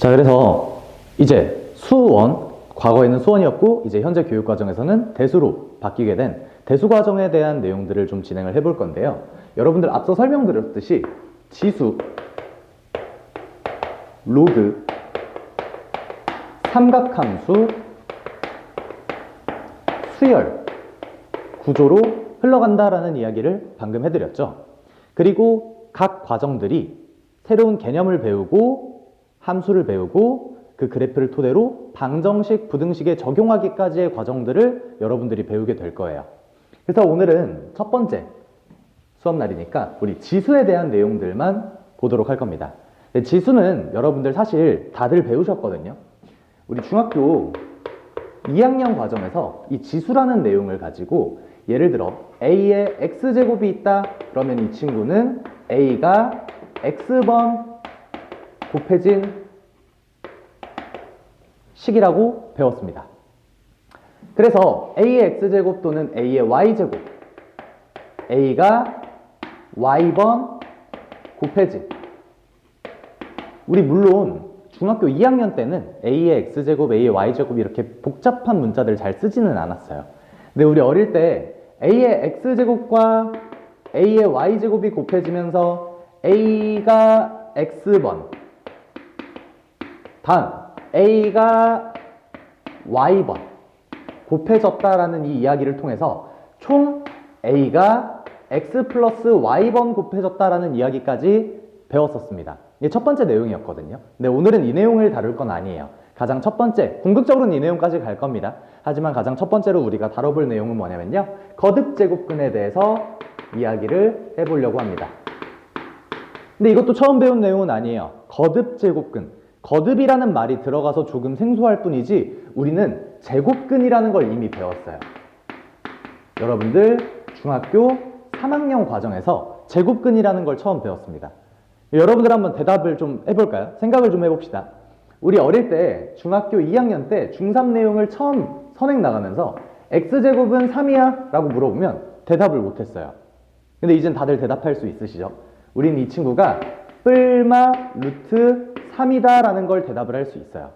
자, 그래서 이제 수원, 과거에는 수원이었고 이제 현재 교육과정에서는 대수로 바뀌게 된 대수과정에 대한 내용들을 좀 진행을 해볼 건데요. 여러분들 앞서 설명드렸듯이 지수, 로그, 삼각함수, 수열, 구조로 흘러간다라는 이야기를 방금 해드렸죠. 그리고 각 과정들이 새로운 개념을 배우고 함수를 배우고 그 그래프를 토대로 방정식, 부등식에 적용하기까지의 과정들을 여러분들이 배우게 될 거예요. 그래서 오늘은 첫 번째 수업날이니까 우리 지수에 대한 내용들만 보도록 할 겁니다. 지수는 여러분들 사실 다들 배우셨거든요. 우리 중학교 2학년 과정에서 이 지수라는 내용을 가지고 예를 들어 A에 X제곱이 있다 그러면 이 친구는 A가 X번 곱해진 식이라고 배웠습니다. 그래서 A의 X제곱 또는 A의 Y제곱, A가 Y번 곱해진, 우리 물론 중학교 2학년 때는 A의 X제곱, A의 Y제곱 이렇게 복잡한 문자들 잘 쓰지는 않았어요. 근데 우리 어릴 때 A의 X제곱과 A의 Y제곱이 곱해지면서 A가 X번, 다음 A가 Y번 곱해졌다라는 이 이야기를 통해서 총 A가 X 플러스 Y번 곱해졌다라는 이야기까지 배웠었습니다. 이게 첫 번째 내용이었거든요. 근데 오늘은 이 내용을 다룰 건 아니에요. 가장 첫 번째, 궁극적으로는 이 내용까지 갈 겁니다. 하지만 가장 첫 번째로 우리가 다뤄볼 내용은 뭐냐면요, 거듭제곱근에 대해서 이야기를 해보려고 합니다. 근데 이것도 처음 배운 내용은 아니에요. 거듭제곱근, 거듭이라는 말이 들어가서 조금 생소할 뿐이지 우리는 제곱근이라는 걸 이미 배웠어요. 여러분들 중학교 3학년 과정에서 제곱근이라는 걸 처음 배웠습니다. 여러분들 한번 대답을 좀 해볼까요? 생각을 좀 해봅시다. 우리 어릴 때 중학교 2학년 때 중3 내용을 처음 선행 나가면서 X제곱은 3이야? 라고 물어보면 대답을 못했어요. 근데 이젠 다들 대답할 수 있으시죠? 우린 이 친구가 뿔마 루트 3이다 라는 걸 대답을 할 수 있어요.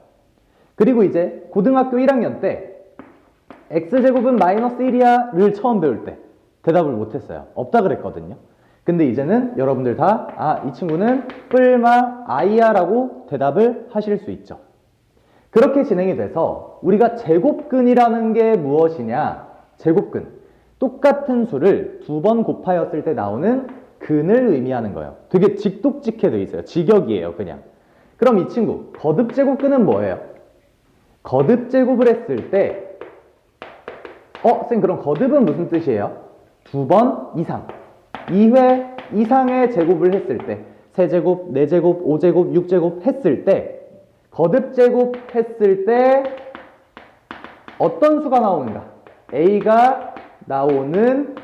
그리고 이제 고등학교 1학년 때 X제곱은 마이너스 1이야? 를 처음 배울 때 대답을 못했어요. 없다 그랬거든요. 근데 이제는 여러분들 다 이 친구는 뿔마 i야 라고 대답을 하실 수 있죠. 그렇게 진행이 돼서 우리가 제곱근이라는 게 무엇이냐, 제곱근, 똑같은 수를 두 번 곱하였을 때 나오는 근을 의미하는 거예요. 되게 직독직해 돼 있어요. 직역이에요, 그냥. 그럼 이 친구 거듭제곱근은 뭐예요? 거듭제곱을 했을 때 쌤, 그럼 거듭은 무슨 뜻이에요? 두 번 이상, 2회 이상의 제곱을 했을 때, 3제곱, 4제곱, 5제곱, 6제곱 했을 때, 거듭제곱 했을 때 어떤 수가 나오는가? A가 나오는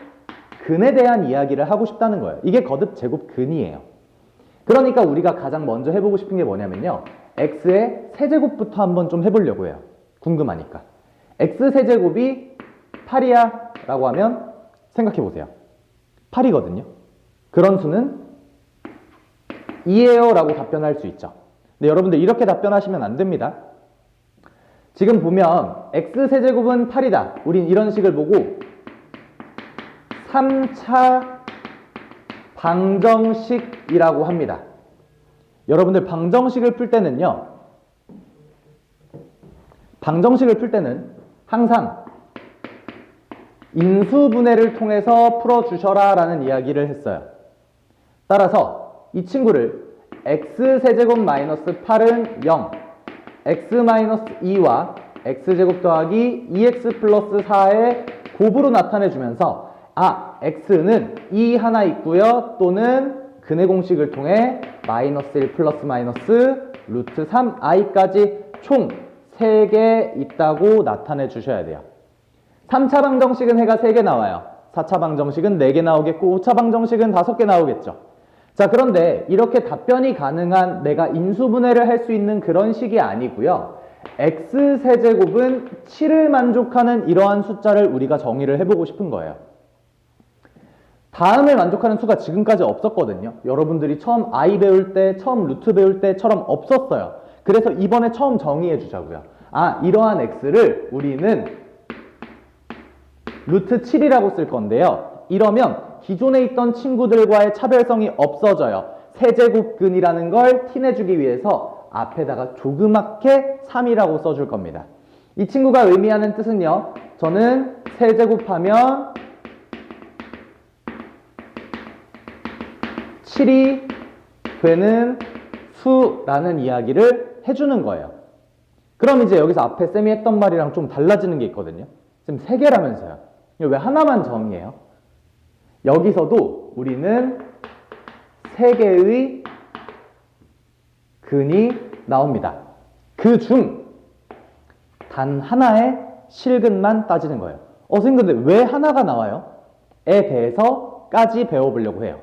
근에 대한 이야기를 하고 싶다는 거예요. 이게 거듭제곱근이에요. 그러니까 우리가 가장 먼저 해보고 싶은 게 뭐냐면요, X의 세제곱부터 한번 좀 해보려고 해요. 궁금하니까. X 세제곱이 8이야 라고 하면 생각해보세요. 8이거든요. 그런 수는 2예요 라고 답변할 수 있죠. 근데 여러분들 이렇게 답변하시면 안 됩니다. 지금 보면 X세제곱은 8이다. 우린 이런 식을 보고 3차 방정식이라고 합니다. 여러분들 방정식을 풀 때는요, 방정식을 풀 때는 항상 인수분해를 통해서 풀어주셔라 라는 이야기를 했어요. 따라서 이 친구를 x세제곱 마이너스 8은 0, x 마이너스 2와 x제곱 더하기 2x 플러스 4의 곱으로 나타내주면서 x는 2 하나 있고요, 또는 근의 공식을 통해 마이너스 1 플러스 마이너스 루트 3i까지 총 3개 있다고 나타내 주셔야 돼요. 3차 방정식은 해가 3개 나와요. 4차 방정식은 4개 나오겠고 5차 방정식은 5개 나오겠죠. 자, 그런데 이렇게 답변이 가능한 내가 인수분해를 할 수 있는 그런 식이 아니고요, x세제곱은 7을 만족하는 이러한 숫자를 우리가 정의를 해보고 싶은 거예요. 다음을 만족하는 수가 지금까지 없었거든요. 여러분들이 처음 i 배울 때, 처음 루트 배울 때처럼 없었어요. 그래서 이번에 처음 정의해 주자고요. 아, 이러한 x를 우리는 루트 7이라고 쓸 건데요. 이러면 기존에 있던 친구들과의 차별성이 없어져요. 세제곱근이라는 걸 티내주기 위해서 앞에다가 조그맣게 3이라고 써줄 겁니다. 이 친구가 의미하는 뜻은요. 저는 세제곱하면 7이 되는 수라는 이야기를 해주는 거예요. 그럼 이제 여기서 앞에 쌤이 했던 말이랑 좀 달라지는 게 있거든요. 지금 3개라면서요. 왜 하나만 정의해요? 여기서도 우리는 3개의 근이 나옵니다. 그 중 단 하나의 실근만 따지는 거예요. 선생님 근데 왜 하나가 나와요? 에 대해서까지 배워보려고 해요.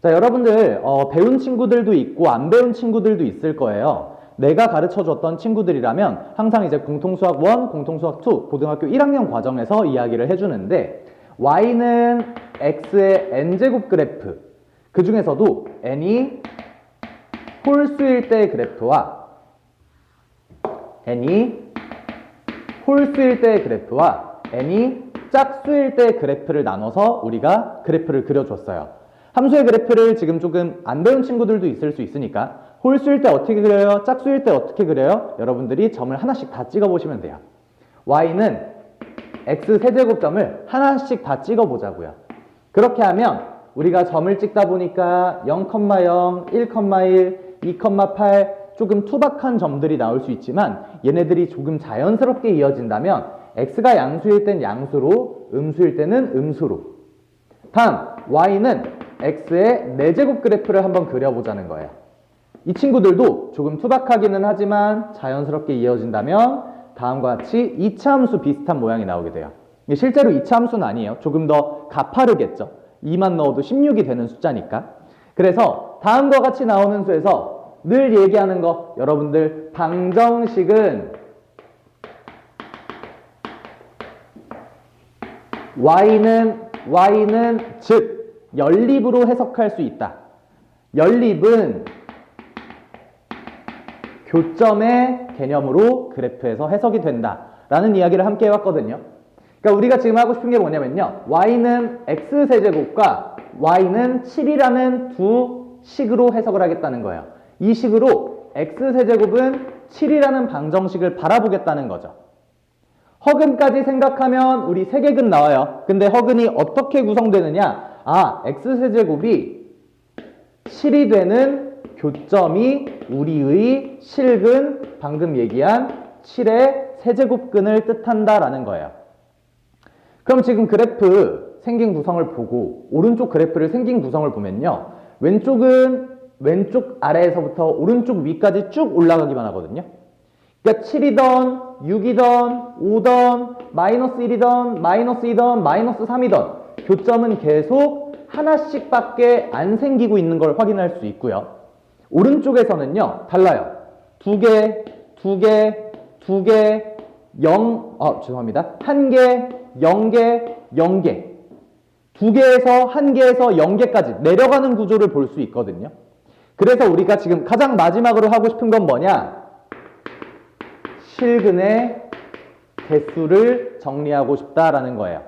자, 여러분들 배운 친구들도 있고 안 배운 친구들도 있을 거예요. 내가 가르쳐줬던 친구들이라면 항상 이제 공통수학 1, 공통수학 2, 고등학교 1학년 과정에서 이야기를 해주는데 y는 x의 n제곱 그래프, 그 중에서도 n이 홀수일 때의 그래프와 n이 홀수일 때의 그래프와 n이 짝수일 때의 그래프를 나눠서 우리가 그래프를 그려줬어요. 함수의 그래프를 지금 조금 안 배운 친구들도 있을 수 있으니까 홀수일 때 어떻게 그려요? 짝수일 때 어떻게 그려요? 여러분들이 점을 하나씩 다 찍어보시면 돼요. y는 x 세제곱점을 하나씩 다 찍어보자고요. 그렇게 하면 우리가 점을 찍다 보니까 0,0, 1,1, 2,8 조금 투박한 점들이 나올 수 있지만 얘네들이 조금 자연스럽게 이어진다면 x가 양수일 땐 양수로, 음수일 때는 음수로. 다음 y는 x의 4제곱 그래프를 한번 그려보자는 거예요. 이 친구들도 조금 투박하기는 하지만 자연스럽게 이어진다면 다음과 같이 2차 함수 비슷한 모양이 나오게 돼요. 실제로 2차 함수는 아니에요. 조금 더 가파르겠죠. 2만 넣어도 16이 되는 숫자니까. 그래서 다음과 같이 나오는 수에서 늘 얘기하는 거, 여러분들 방정식은 y는 즉 연립으로 해석할 수 있다. 연립은 교점의 개념으로 그래프에서 해석이 된다라는 이야기를 함께 해왔거든요. 그러니까 우리가 지금 하고 싶은 게 뭐냐면요. y는 x세제곱과 y는 7이라는 두 식으로 해석을 하겠다는 거예요. 이 식으로 x세제곱은 7이라는 방정식을 바라보겠다는 거죠. 허근까지 생각하면 우리 세개근 나와요. 근데 허근이 어떻게 구성되느냐? 아, x세제곱이 7이 되는 교점이 우리의 실근, 방금 얘기한 7의 세제곱근을 뜻한다라는 거예요. 그럼 지금 그래프 생긴 구성을 보고 오른쪽 그래프를 생긴 구성을 보면요. 왼쪽은 왼쪽 아래에서부터 오른쪽 위까지 쭉 올라가기만 하거든요. 그러니까 7이던 6이던 5던 마이너스 1이던 마이너스 2던 마이너스 3이던 교점은 계속 하나씩 밖에 안 생기고 있는 걸 확인할 수 있고요. 오른쪽에서는요 달라요. 2개, 2개, 2개, 1개, 0개, 0개 2개에서 1개에서 0개까지 내려가는 구조를 볼 수 있거든요. 그래서 우리가 지금 가장 마지막으로 하고 싶은 건 뭐냐? 실근의 개수를 정리하고 싶다라는 거예요.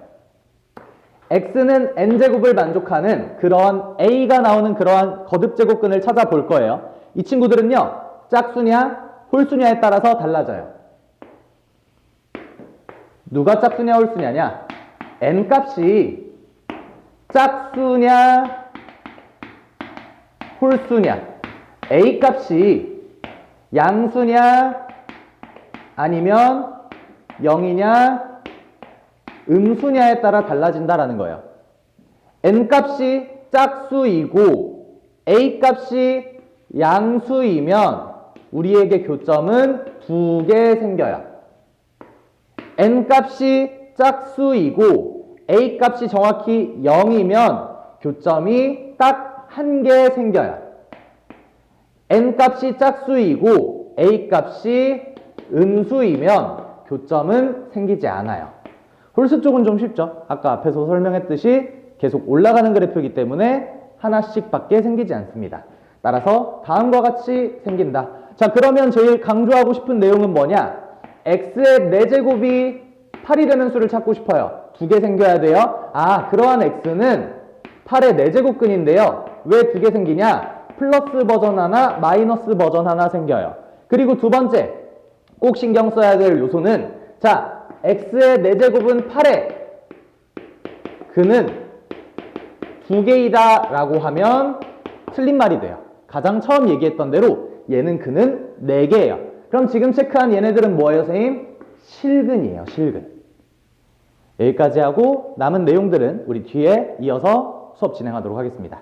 x는 n제곱을 만족하는 그러한 a가 나오는 그러한 거듭제곱근을 찾아볼 거예요. 이 친구들은요. 짝수냐 홀수냐에 따라서 달라져요. 누가 짝수냐 홀수냐냐? n값이 짝수냐 홀수냐, a값이 양수냐 아니면 0이냐 음수냐에 따라 달라진다라는 거예요. n값이 짝수이고 a값이 양수이면 우리에게 교점은 2개 생겨요. n값이 짝수이고 a값이 정확히 0이면 교점이 딱 1개 생겨요. n값이 짝수이고 a값이 음수이면 교점은 생기지 않아요. 홀수 쪽은 좀 쉽죠. 아까 앞에서 설명했듯이 계속 올라가는 그래프이기 때문에 하나씩 밖에 생기지 않습니다. 따라서 다음과 같이 생긴다. 자, 그러면 제일 강조하고 싶은 내용은 뭐냐? x의 4제곱이 8이 되는 수를 찾고 싶어요. 두 개 생겨야 돼요. 아, 그러한 x는 8의 4제곱근인데요. 왜 두 개 생기냐? 플러스 버전 하나, 마이너스 버전 하나 생겨요. 그리고 두 번째, 꼭 신경 써야 될 요소는, 자, x의 4제곱은 8에 근은 두 개이다 라고 하면 틀린 말이 돼요. 가장 처음 얘기했던 대로 얘는 근은 4개예요. 그럼 지금 체크한 얘네들은 뭐예요, 선생님? 실근이에요, 실근. 여기까지 하고 남은 내용들은 우리 뒤에 이어서 수업 진행하도록 하겠습니다.